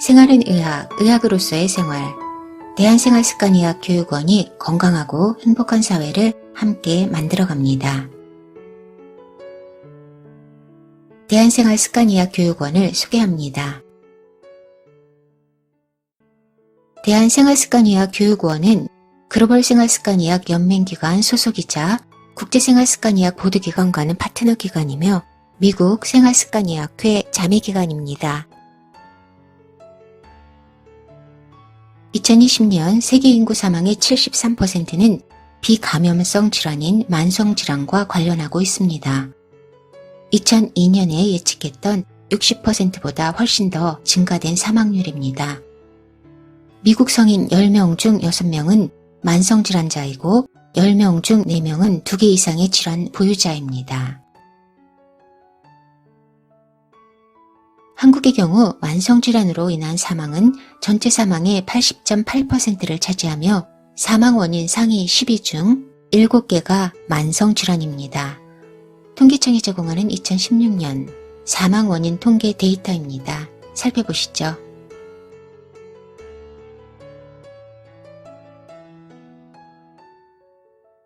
생활은 의학, 의학으로서의 생활. 대한생활습관의학 교육원이 건강하고 행복한 사회를 함께 만들어갑니다. 대한생활습관의학 교육원을 소개합니다. 대한생활습관의학 교육원은 글로벌 생활습관의학 연맹기관 소속이자 국제생활습관의학 보드기관과는 파트너 기관이며 미국 생활습관의학회 자매기관입니다. 2020년 세계 인구 사망의 73%는 비감염성 질환인 만성질환과 관련하고 있습니다. 2002년에 예측했던 60%보다 훨씬 더 증가된 사망률입니다. 미국 성인 10명 중 6명은 만성질환자이고 10명 중 4명은 2개 이상의 질환 보유자입니다. 한국의 경우 만성질환으로 인한 사망은 전체 사망의 80.8%를 차지하며 사망 원인 상위 10위 중 7개가 만성질환입니다. 통계청이 제공하는 2016년 사망 원인 통계 데이터입니다. 살펴보시죠.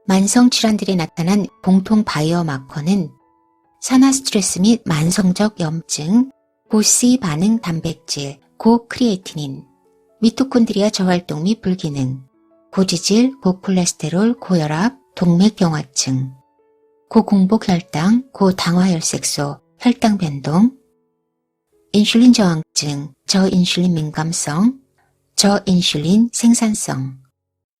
만성질환들이 나타난 공통 바이오마커는 산화 스트레스 및 만성적 염증, 고C 반응 단백질, 고크리에티닌, 미토콘드리아 저활동 및 불기능, 고지질, 고콜레스테롤, 고혈압, 동맥경화증, 고공복 혈당, 고당화혈색소, 혈당 변동, 인슐린 저항증, 저인슐린 민감성, 저인슐린 생산성,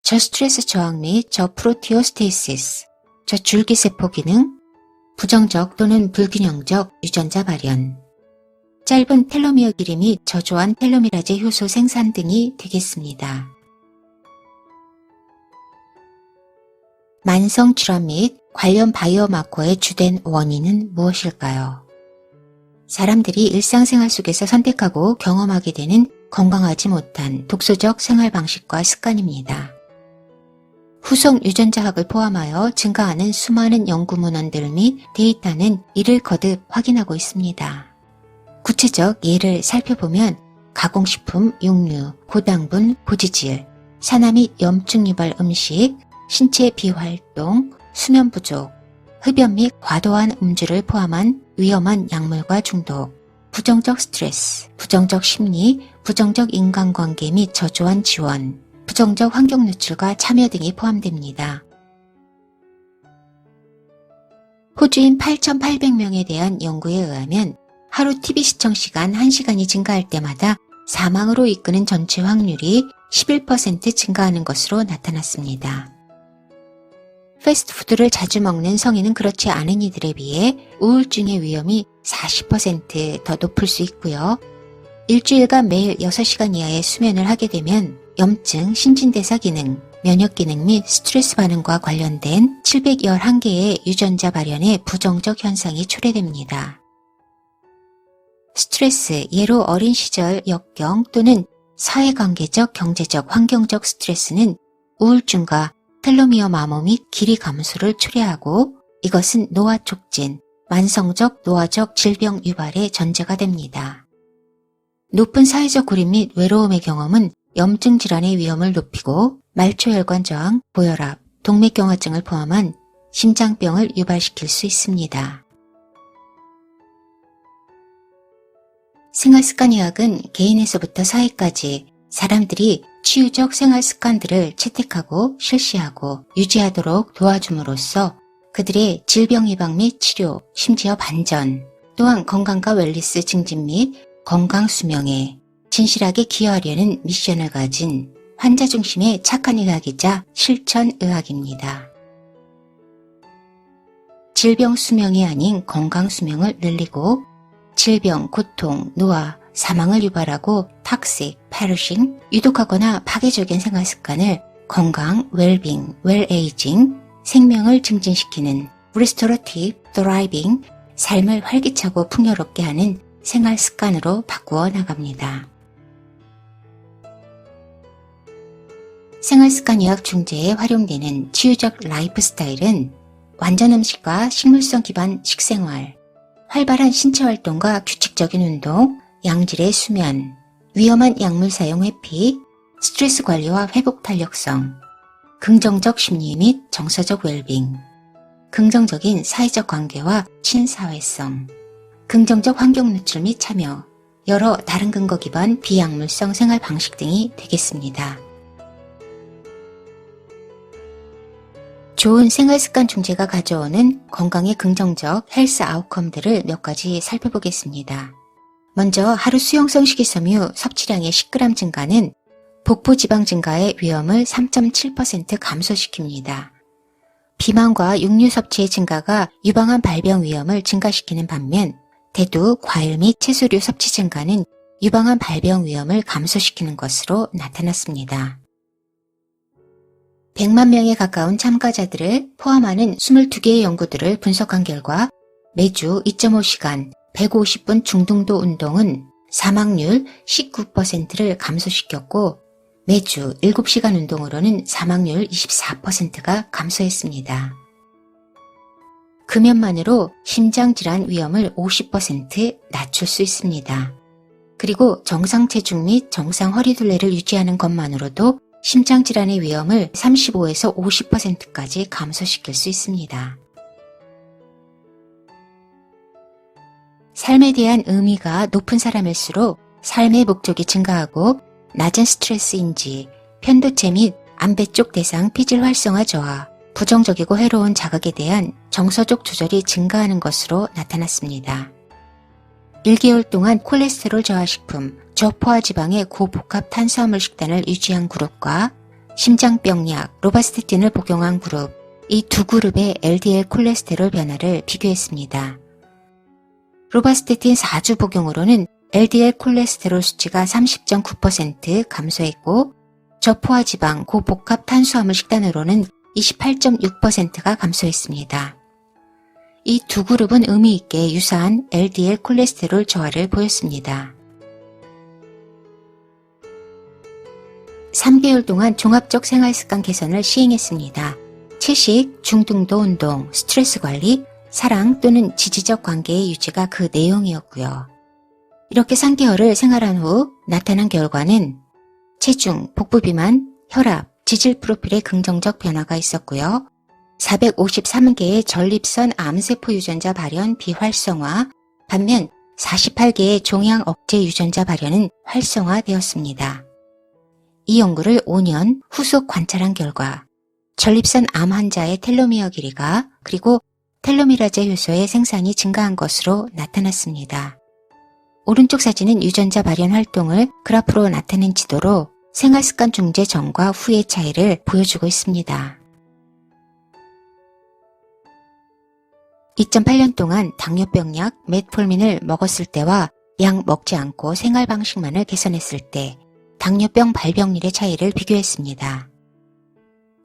저스트레스 저항 및 저프로티오스테이시스, 저줄기세포 기능, 부정적 또는 불균형적 유전자 발현, 짧은 텔로미어 길이 및 저조한 텔로미라제 효소 생산 등이 되겠습니다. 만성질환 및 관련 바이오마커의 주된 원인은 무엇일까요? 사람들이 일상생활 속에서 선택하고 경험하게 되는 건강하지 못한 독소적 생활 방식과 습관입니다. 후속 유전자학을 포함하여 증가하는 수많은 연구 문헌들 및 데이터는 이를 거듭 확인하고 있습니다. 구체적 예를 살펴보면 가공식품, 육류, 고당분, 고지질, 산화 및 염증 유발 음식, 신체 비활동, 수면 부족, 흡연 및 과도한 음주를 포함한 위험한 약물과 중독, 부정적 스트레스, 부정적 심리, 부정적 인간관계 및 저조한 지원, 부정적 환경 노출과 참여 등이 포함됩니다. 호주인 8,800명에 대한 연구에 의하면 하루 TV 시청 시간 1시간이 증가할 때마다 사망으로 이끄는 전체 확률이 11% 증가하는 것으로 나타났습니다. 패스트푸드를 자주 먹는 성인은 그렇지 않은 이들에 비해 우울증의 위험이 40% 더 높을 수 있고요. 일주일간 매일 6시간 이하의 수면을 하게 되면 염증, 신진대사 기능, 면역 기능 및 스트레스 반응과 관련된 711개의 유전자 발현의 부정적 현상이 초래됩니다. 스트레스, 예로 어린 시절 역경 또는 사회관계적, 경제적, 환경적 스트레스는 우울증과 텔로미어 마모 및 길이 감소를 초래하고 이것은 노화 촉진, 만성적 노화적 질병 유발의 전제가 됩니다. 높은 사회적 고립 및 외로움의 경험은 염증 질환의 위험을 높이고 말초혈관 저항, 고혈압, 동맥경화증을 포함한 심장병을 유발시킬 수 있습니다. 생활습관의학은 개인에서부터 사회까지 사람들이 치유적 생활습관들을 채택하고 실시하고 유지하도록 도와줌으로써 그들의 질병 예방 및 치료, 심지어 반전, 또한 건강과 웰니스 증진 및 건강 수명에 진실하게 기여하려는 미션을 가진 환자 중심의 착한 의학이자 실천 의학입니다. 질병 수명이 아닌 건강 수명을 늘리고 질병, 고통, 노화, 사망을 유발하고 탁식, 페르싱, 유독하거나 파괴적인 생활습관을 건강, 웰빙, 웰에이징, 생명을 증진시키는 리스토러티브, 드라이빙, 삶을 활기차고 풍요롭게 하는 생활습관으로 바꾸어 나갑니다. 생활습관의학 중재에 활용되는 치유적 라이프 스타일은 완전 음식과 식물성 기반 식생활, 활발한 신체 활동과 규칙적인 운동, 양질의 수면, 위험한 약물 사용 회피, 스트레스 관리와 회복 탄력성, 긍정적 심리 및 정서적 웰빙, 긍정적인 사회적 관계와 친사회성, 긍정적 환경 노출 및 참여, 여러 다른 근거 기반 비약물성 생활 방식 등이 되겠습니다. 좋은 생활습관 중재가 가져오는 건강의 긍정적 헬스 아웃컴들을 몇 가지 살펴보겠습니다. 먼저 하루 수용성 식이섬유 섭취량의 10g 증가는 복부 지방 증가의 위험을 3.7% 감소시킵니다. 비만과 육류 섭취의 증가가 유방암 발병 위험을 증가시키는 반면 대두, 과일 및 채소류 섭취 증가는 유방암 발병 위험을 감소시키는 것으로 나타났습니다. 100만 명에 가까운 참가자들을 포함하는 22개의 연구들을 분석한 결과 매주 2.5시간 150분 중등도 운동은 사망률 19%를 감소시켰고 매주 7시간 운동으로는 사망률 24%가 감소했습니다. 금연만으로 심장질환 위험을 50% 낮출 수 있습니다. 그리고 정상 체중 및 정상 허리둘레를 유지하는 것만으로도 심장질환의 위험을 35에서 50%까지 감소시킬 수 있습니다. 삶에 대한 의미가 높은 사람일수록 삶의 목적이 증가하고 낮은 스트레스 인지, 편도체 및 안배 쪽 대상 피질 활성화 저하, 부정적이고 해로운 자극에 대한 정서적 조절이 증가하는 것으로 나타났습니다. 1개월 동안 콜레스테롤 저하식품, 저포화 지방의 고복합 탄수화물 식단을 유지한 그룹과 심장병약, 로바스테틴을 복용한 그룹, 이 두 그룹의 LDL 콜레스테롤 변화를 비교했습니다. 로바스테틴 4주 복용으로는 LDL 콜레스테롤 수치가 30.9% 감소했고 저포화 지방 고복합 탄수화물 식단으로는 28.6%가 감소했습니다. 이 두 그룹은 의미 있게 유사한 LDL 콜레스테롤 저하를 보였습니다. 3개월 동안 종합적 생활습관 개선을 시행했습니다. 채식, 중등도 운동, 스트레스 관리, 사랑 또는 지지적 관계의 유지가 그 내용이었고요. 이렇게 3개월을 생활한 후 나타난 결과는 체중, 복부 비만, 혈압, 지질 프로필에 긍정적 변화가 있었고요. 453개의 전립선 암세포 유전자 발현 비활성화, 반면 48개의 종양 억제 유전자 발현은 활성화되었습니다. 이 연구를 5년 후속 관찰한 결과 전립선 암 환자의 텔로미어 길이가 그리고 텔로미라제 효소의 생산이 증가한 것으로 나타났습니다. 오른쪽 사진은 유전자 발현 활동을 그래프로 나타낸 지도로 생활습관 중재 전과 후의 차이를 보여주고 있습니다. 2.8년 동안 당뇨병 약 메트폴민을 먹었을 때와 약 먹지 않고 생활 방식만을 개선했을 때 당뇨병 발병률의 차이를 비교했습니다.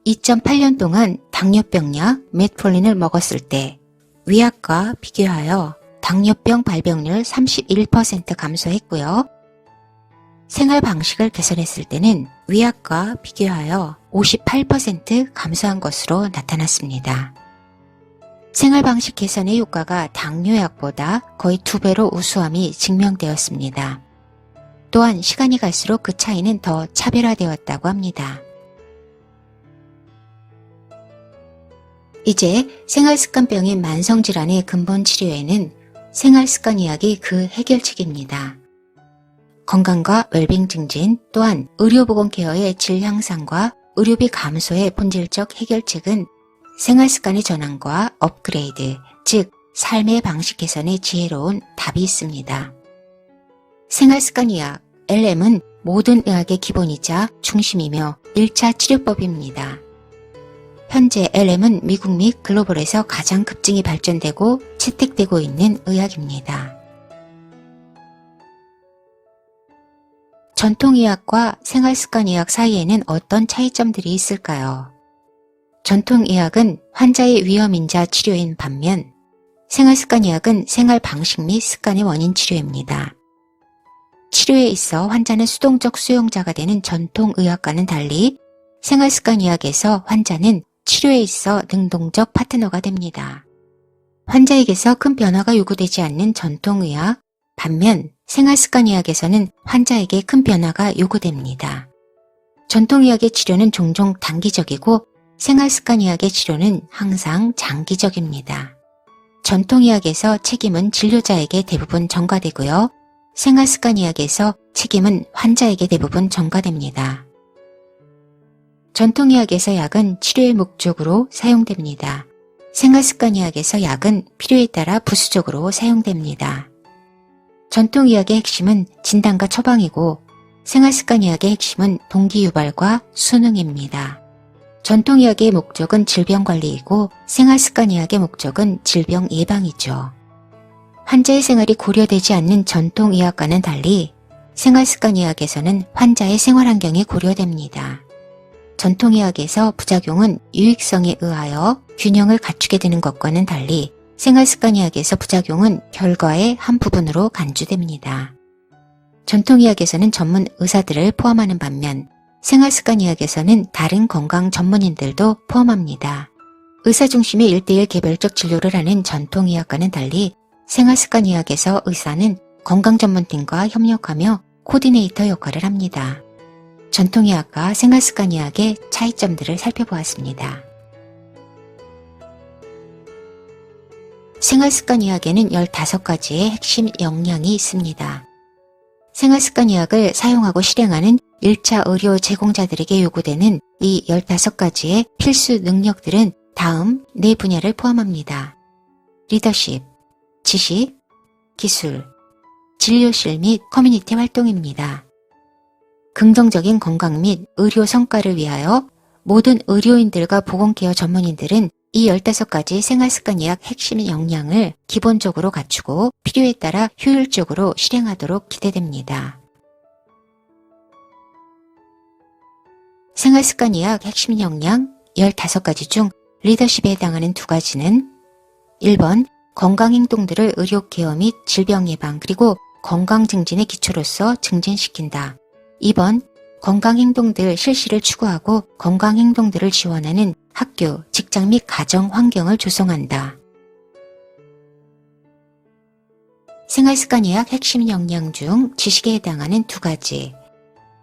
2.8년 동안 당뇨병 약 메트폴린을 먹었을 때 위약과 비교하여 당뇨병 발병률 31% 감소했고요. 생활 방식을 개선했을 때는 위약과 비교하여 58% 감소한 것으로 나타났습니다. 생활 방식 개선의 효과가 당뇨약보다 거의 2배로 우수함이 증명되었습니다. 또한 시간이 갈수록 그 차이는 더 차별화되었다고 합니다. 이제 생활습관병인 만성질환의 근본 치료에는 생활습관의학이 그 해결책입니다. 건강과 웰빙 증진 또한 의료보건 케어의 질 향상과 의료비 감소의 본질적 해결책은 생활습관의 전환과 업그레이드, 즉 삶의 방식 개선에 지혜로운 답이 있습니다. 생활습관의학, LM은 모든 의학의 기본이자 중심이며 1차 치료법입니다. 현재 LM은 미국 및 글로벌에서 가장 급증이 발전되고 채택되고 있는 의학입니다. 전통의학과 생활습관의학 사이에는 어떤 차이점들이 있을까요? 전통의학은 환자의 위험인자 치료인 반면 생활습관의학은 생활 방식 및 습관의 원인 치료입니다. 치료에 있어 환자는 수동적 수용자가 되는 전통의학과는 달리 생활습관의학에서 환자는 치료에 있어 능동적 파트너가 됩니다. 환자에게서 큰 변화가 요구되지 않는 전통의학, 반면 생활습관의학에서는 환자에게 큰 변화가 요구됩니다. 전통의학의 치료는 종종 단기적이고 생활습관의학의 치료는 항상 장기적입니다. 전통의학에서 책임은 진료자에게 대부분 전가되고요. 생활습관의학에서 책임은 환자에게 대부분 전가됩니다. 전통의학에서 약은 치료의 목적으로 사용됩니다. 생활습관의학에서 약은 필요에 따라 부수적으로 사용됩니다. 전통의학의 핵심은 진단과 처방이고 생활습관의학의 핵심은 동기유발과 수능입니다. 전통의학의 목적은 질병관리이고 생활습관의학의 목적은 질병 예방이죠. 환자의 생활이 고려되지 않는 전통의학과는 달리 생활습관의학에서는 환자의 생활환경이 고려됩니다. 전통의학에서 부작용은 유익성에 의하여 균형을 갖추게 되는 것과는 달리 생활습관의학에서 부작용은 결과의 한 부분으로 간주됩니다. 전통의학에서는 전문 의사들을 포함하는 반면 생활습관의학에서는 다른 건강 전문인들도 포함합니다. 의사 중심의 1:1 개별적 진료를 하는 전통의학과는 달리 생활습관의학에서 의사는 건강전문팀과 협력하며 코디네이터 역할을 합니다. 전통의학과 생활습관의학의 차이점들을 살펴보았습니다. 생활습관의학에는 15가지의 핵심 역량이 있습니다. 생활습관의학을 사용하고 실행하는 1차 의료 제공자들에게 요구되는 이 15가지의 필수 능력들은 다음 4분야를 포함합니다. 리더십, 지식, 기술, 진료실 및 커뮤니티 활동입니다. 긍정적인 건강 및 의료 성과를 위하여 모든 의료인들과 보건케어 전문인들은 이 15가지 생활습관의학 핵심 역량을 기본적으로 갖추고 필요에 따라 효율적으로 실행하도록 기대됩니다. 생활습관의학 핵심 역량 15가지 중 리더십에 해당하는 2가지는 1번 건강행동들을 의료케어 및 질병 예방 그리고 건강 증진의 기초로서 증진시킨다. 2번 건강행동들 실시를 추구하고 건강행동들을 지원하는 학교, 직장 및 가정 환경을 조성한다. 생활습관의학 핵심 역량 중 지식에 해당하는 2가지.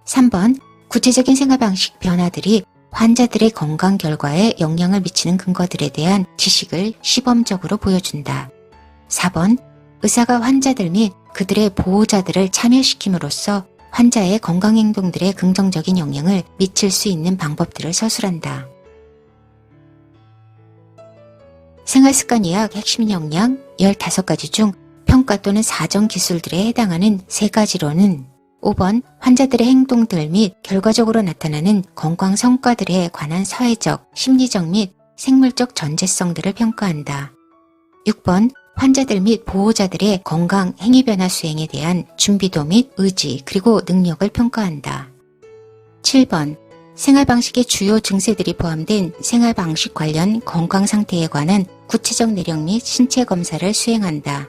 3번 구체적인 생활방식 변화들이 환자들의 건강 결과에 영향을 미치는 근거들에 대한 지식을 시범적으로 보여준다. 4번 의사가 환자들 및 그들의 보호자들을 참여시킴으로써 환자의 건강행동들에 긍정적인 영향을 미칠 수 있는 방법들을 서술한다. 생활습관의학 핵심 역량 15가지 중 평가 또는 사정 기술들에 해당하는 3가지로는 5번 환자들의 행동들 및 결과적으로 나타나는 건강 성과들에 관한 사회적, 심리적 및 생물적 전제성들을 평가한다. 6번 환자들 및 보호자들의 건강 행위 변화 수행에 대한 준비도 및 의지 그리고 능력을 평가한다. 7번 생활방식의 주요 증세들이 포함된 생활방식 관련 건강 상태에 관한 구체적 내력 및 신체 검사를 수행한다.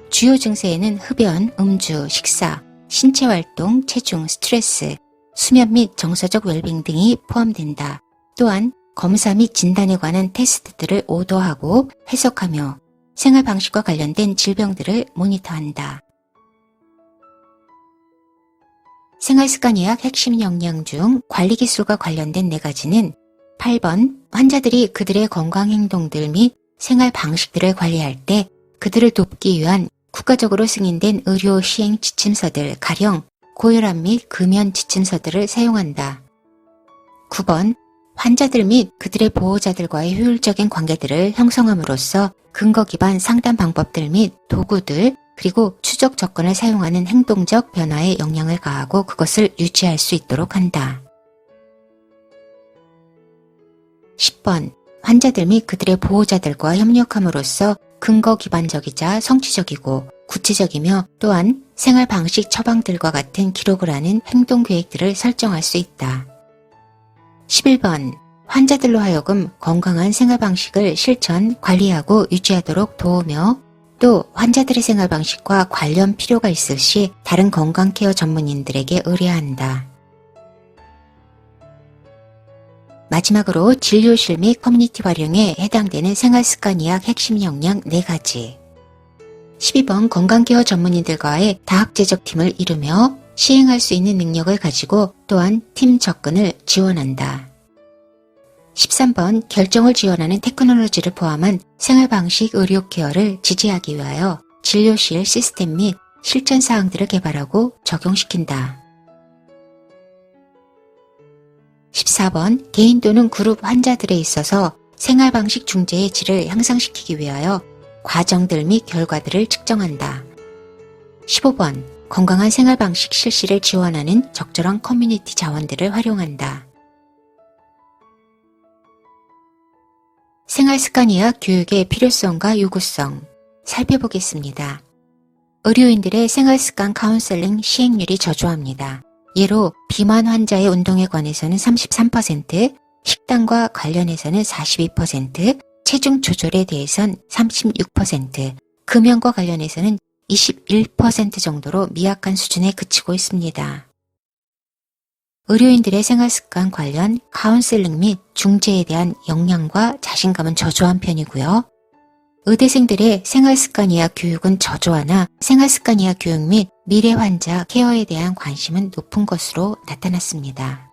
주요 증세에는 흡연, 음주, 식사, 신체활동, 체중, 스트레스, 수면 및 정서적 웰빙 등이 포함된다. 또한 검사 및 진단에 관한 테스트들을 오더하고 해석하며 생활 방식과 관련된 질병들을 모니터한다. 생활습관의학 핵심 역량 중 관리기술과 관련된 4가지는 8번 환자들이 그들의 건강행동들 및 생활 방식들을 관리할 때 그들을 돕기 위한 국가적으로 승인된 의료 시행 지침서들 가령 고혈압 및 금연 지침서들을 사용한다. 9번 환자들 및 그들의 보호자들과의 효율적인 관계들을 형성함으로써 근거 기반 상담 방법들 및 도구들 그리고 추적 접근을 사용하는 행동적 변화에 영향을 가하고 그것을 유지할 수 있도록 한다. 10번 환자들 및 그들의 보호자들과 협력함으로써 근거 기반적이자 성취적이고 구체적이며 또한 생활 방식 처방들과 같은 기록을 하는 행동 계획들을 설정할 수 있다. 11번 환자들로 하여금 건강한 생활 방식을 실천, 관리하고 유지하도록 도우며 또 환자들의 생활 방식과 관련 필요가 있을 시 다른 건강 케어 전문인들에게 의뢰한다. 마지막으로 진료실 및 커뮤니티 활용에 해당되는 생활습관의학 핵심 역량 4가지. 12번 건강케어 전문의들과의 다학제적 팀을 이루며 시행할 수 있는 능력을 가지고 또한 팀 접근을 지원한다. 13번 결정을 지원하는 테크놀로지를 포함한 생활방식 의료 케어를 지지하기 위하여 진료실 시스템 및 실천 사항들을 개발하고 적용시킨다. 14번 개인 또는 그룹 환자들에 있어서 생활방식 중재의 질을 향상시키기 위하여 과정들 및 결과들을 측정한다. 15번 건강한 생활방식 실시를 지원하는 적절한 커뮤니티 자원들을 활용한다. 생활습관의학 교육의 필요성과 요구성 살펴보겠습니다. 의료인들의 생활습관 카운셀링 시행률이 저조합니다. 예로 비만 환자의 운동에 관해서는 33%, 식단과 관련해서는 42%, 체중 조절에 대해선 36%, 금연과 관련해서는 21% 정도로 미약한 수준에 그치고 있습니다. 의료인들의 생활습관 관련 카운셀링 및 중재에 대한 역량과 자신감은 저조한 편이고요. 의대생들의 생활습관의학 교육은 저조하나 생활습관의학 교육 및 미래 환자 케어에 대한 관심은 높은 것으로 나타났습니다.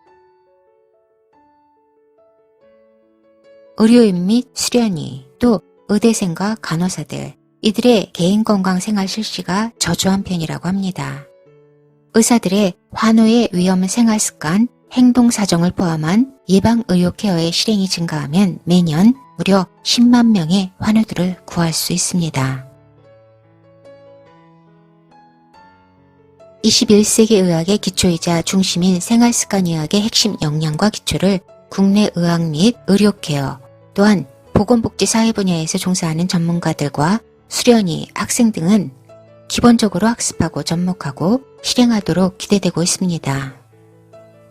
의료인 및 수련의, 또 의대생과 간호사들, 이들의 개인건강 생활 실시가 저조한 편이라고 합니다. 의사들의 환우의 위험 생활습관, 행동사정을 포함한 예방의료 케어의 실행이 증가하면 매년 무려 10만 명의 환우들을 구할 수 있습니다. 21세기 의학의 기초이자 중심인 생활습관의학의 핵심 역량과 기초를 국내 의학 및 의료케어, 또한 보건복지사회 분야에서 종사하는 전문가들과 수련의, 학생 등은 기본적으로 학습하고 접목하고 실행하도록 기대되고 있습니다.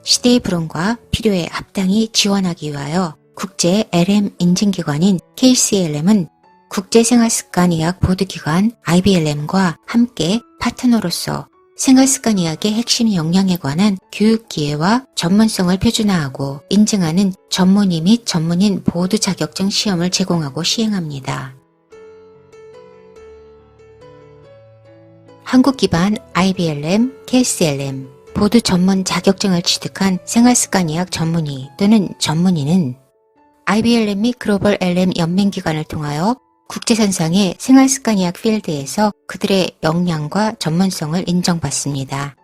시대의 불응과 필요에 합당히 지원하기 위하여 국제 LM 인증기관인 KCLM은 국제생활습관의학 보드기관 IBLM과 함께 파트너로서 생활습관의학의 핵심 역량에 관한 교육기회와 전문성을 표준화하고 인증하는 전문의 및 전문인 보드 자격증 시험을 제공하고 시행합니다. 한국 기반 IBLM, KCLM, 보드 전문 자격증을 취득한 생활습관의학 전문의 또는 전문의는 IBLM 및 글로벌 LM 연맹기관을 통하여 국제선상의 생활습관의학 필드에서 그들의 역량과 전문성을 인정받습니다.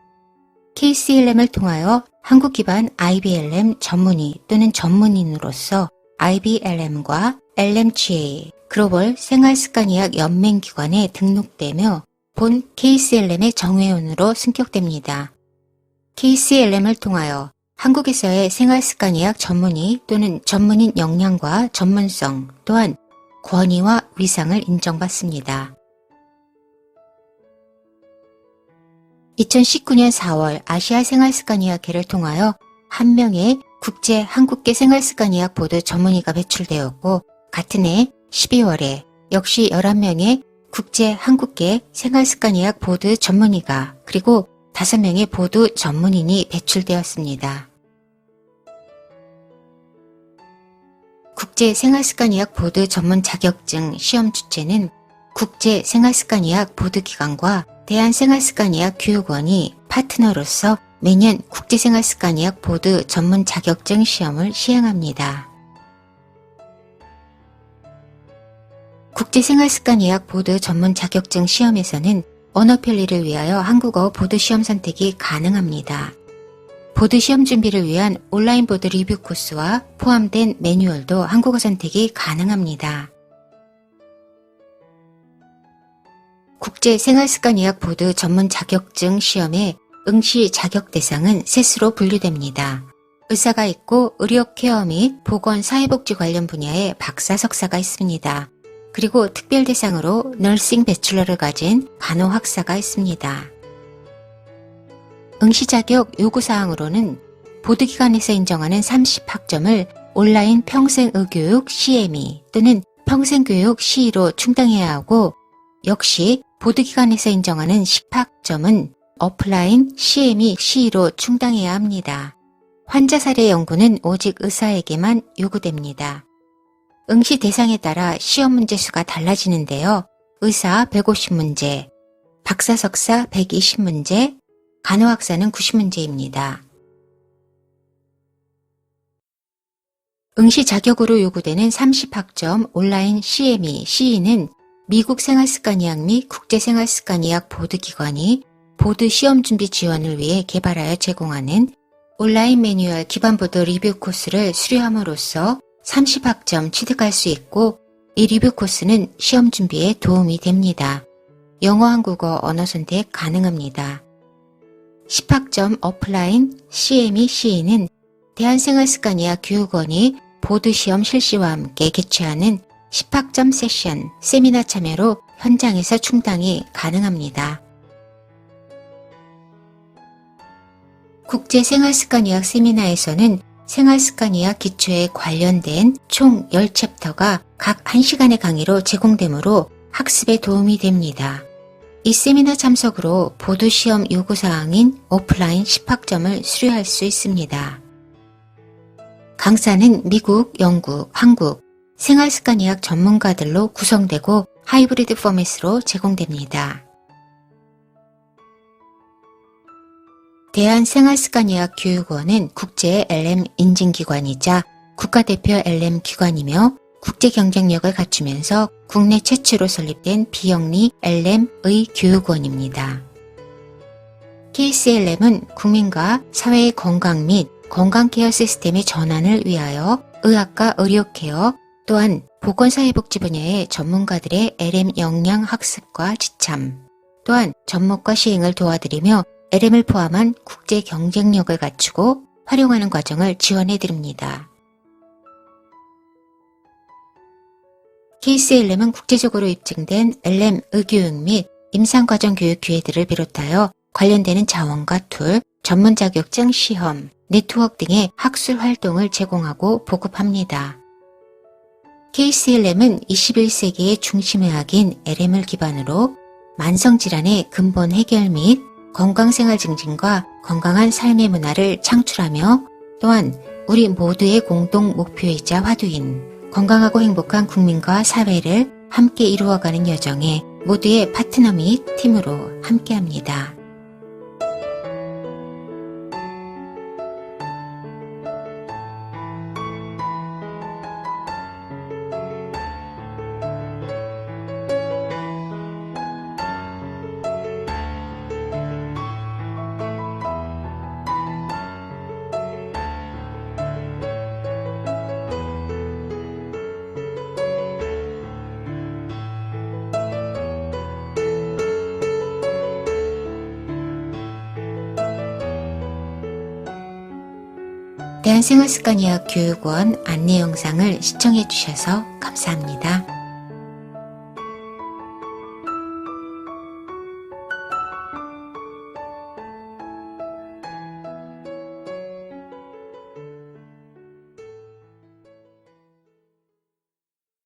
KCLM을 통하여 한국 기반 IBLM 전문의 또는 전문인으로서 IBLM과 LMGA 글로벌 생활습관의학 연맹기관에 등록되며 본 KCLM의 정회원으로 승격됩니다. KCLM을 통하여 한국에서의 생활습관의학 전문의 또는 전문인 역량과 전문성 또한 권위와 위상을 인정받습니다. 2019년 4월 아시아 생활습관의학회를 통하여 한 명의 국제 한국계 생활습관의학 보드 전문의가 배출되었고 같은 해 12월에 역시 11명의 국제 한국계 생활습관의학 보드 전문의가 그리고 5명의 보드 전문인이 배출되었습니다. 국제생활습관의학 보드 전문 자격증 시험 주체는 국제생활습관의학 보드기관과 대한생활습관의학 교육원이 파트너로서 매년 국제생활습관의학 보드 전문 자격증 시험을 시행합니다. 국제생활습관의학 보드 전문 자격증 시험에서는 언어 편리를 위하여 한국어 보드 시험 선택이 가능합니다. 보드 시험 준비를 위한 온라인 보드 리뷰 코스와 포함된 매뉴얼도 한국어 선택이 가능합니다. 국제생활습관의학 보드 전문 자격증 시험의 응시 자격 대상은 셋으로 분류됩니다. 의사가 있고 의료 케어 및 보건사회복지 관련 분야의 박사 석사가 있습니다. 그리고 특별 대상으로 널싱 배출러를 가진 간호학사가 있습니다. 응시 자격 요구사항으로는 보드기관에서 인정하는 30학점을 온라인 평생의교육 CME 또는 평생교육 CE로 충당해야 하고 역시 보드기관에서 인정하는 10학점은 오프라인 CME CE로 충당해야 합니다. 환자 사례 연구는 오직 의사에게만 요구됩니다. 응시 대상에 따라 시험 문제 수가 달라지는데요. 의사 150문제, 박사 석사 120문제, 간호학사는 90문제입니다. 응시 자격으로 요구되는 30학점 온라인 CME, CE는 미국 생활습관의학 및 국제생활습관의학 보드기관이 보드 시험 준비 지원을 위해 개발하여 제공하는 온라인 매뉴얼 기반보드 리뷰 코스를 수료함으로써 30학점 취득할 수 있고, 이 리뷰 코스는 시험 준비에 도움이 됩니다. 영어, 한국어 언어 선택 가능합니다. 10학점 오프라인 CME, CE는 대한생활습관의학 교육원이 보드시험 실시와 함께 개최하는 10학점 세션, 세미나 참여로 현장에서 충당이 가능합니다. 국제생활습관의학 세미나에서는 생활습관의학 기초에 관련된 총 10챕터가 각 1시간의 강의로 제공되므로 학습에 도움이 됩니다. 이 세미나 참석으로 보드시험 요구사항인 오프라인 10학점을 수료할 수 있습니다. 강사는 미국, 영국, 한국 생활습관의학 전문가들로 구성되고 하이브리드 포맷으로 제공됩니다. 대한생활습관의학 교육원은 국제 LM 인증기관이자 국가대표 LM 기관이며 국제 경쟁력을 갖추면서 국내 최초로 설립된 비영리 LM의 교육원입니다. KCLM은 국민과 사회의 건강 및 건강케어 시스템의 전환을 위하여 의학과 의료케어 또한 보건사회복지 분야의 전문가들의 LM 역량 학습과 지참 또한 접목과 시행을 도와드리며 LM을 포함한 국제 경쟁력을 갖추고 활용하는 과정을 지원해드립니다. KCLM은 국제적으로 입증된 LM 의교육 및 임상과정 교육 기회들을 비롯하여 관련되는 자원과 툴, 전문 자격증 시험, 네트워크 등의 학술 활동을 제공하고 보급합니다. KCLM은 21세기의 중심의학인 LM을 기반으로 만성질환의 근본 해결 및 건강생활 증진과 건강한 삶의 문화를 창출하며 또한 우리 모두의 공동 목표이자 화두인 건강하고 행복한 국민과 사회를 함께 이루어가는 여정에 모두의 파트너 및 팀으로 함께합니다. 대한생활습관의학 교육원 안내 영상을 시청해 주셔서 감사합니다.